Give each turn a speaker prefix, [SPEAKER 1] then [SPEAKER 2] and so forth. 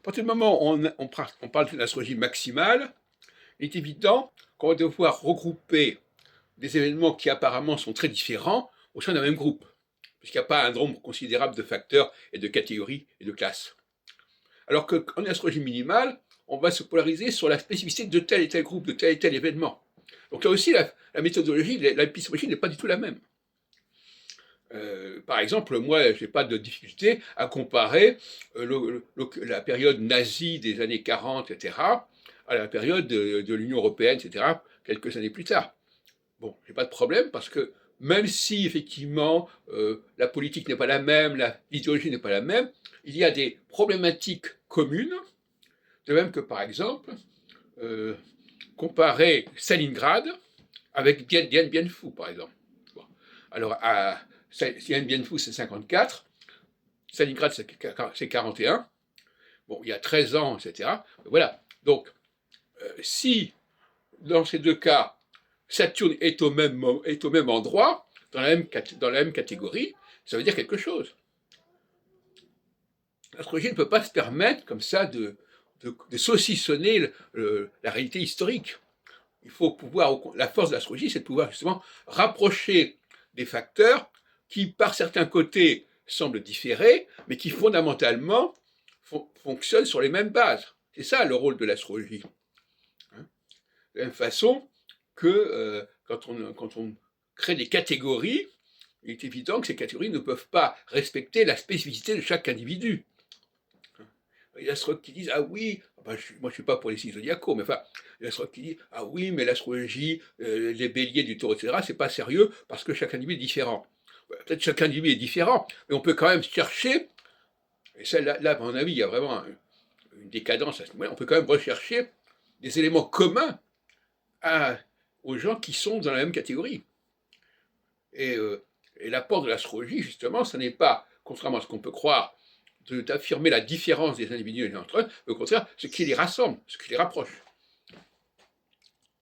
[SPEAKER 1] partir du moment où on parle d'une astrologie maximale, il est évident qu'on va devoir regrouper des événements qui apparemment sont très différents au sein d'un même groupe, puisqu'il n'y a pas un nombre considérable de facteurs et de catégories et de classes. Alors qu'en astrologie minimale, on va se polariser sur la spécificité de tel et tel groupe, de tel et tel événement. Donc là aussi, la méthodologie, l'épistémologie n'est pas du tout la même. Par exemple, moi, je n'ai pas de difficulté à comparer la période nazie des années 40, etc., à la période de l'Union européenne, etc., quelques années plus tard. Bon, j'ai pas de problème parce que même si effectivement la politique n'est pas la même, l'idéologie n'est pas la même, il y a des problématiques communes, de même que par exemple, comparer Stalingrad avec Dien Bien Phu, par exemple. Bon. Alors, Dien Bien Phu, c'est 54, Stalingrad, c'est 41, bon, il y a 13 ans, etc. Voilà. Donc, si dans ces deux cas, Saturne est au même endroit, dans la même catégorie, ça veut dire quelque chose. L'astrologie ne peut pas se permettre comme ça de saucissonner la réalité historique. Il faut pouvoir, la force de l'astrologie, c'est de pouvoir justement rapprocher des facteurs qui, par certains côtés, semblent différer, mais qui fondamentalement fonctionnent sur les mêmes bases. C'est ça le rôle de l'astrologie. De la même façon que quand on crée des catégories, il est évident que ces catégories ne peuvent pas respecter la spécificité de chaque individu. Il y a l'astrologue qui disent, ah oui, moi je ne suis pas pour les signes zodiacaux, mais enfin, il y a l'astrologue qui dit, ah oui, mais l'astrologie, les béliers du taureau, etc., c'est pas sérieux parce que chaque individu est différent. Peut-être chaque individu est différent, mais on peut quand même chercher, et ça, là à mon avis, il y a vraiment une décadence à ce moment-là, on peut quand même rechercher des éléments communs aux gens qui sont dans la même catégorie. Et l'apport de l'astrologie, justement, ce n'est pas, contrairement à ce qu'on peut croire, d'affirmer la différence des individus entre eux, mais au contraire, ce qui les rassemble, ce qui les rapproche.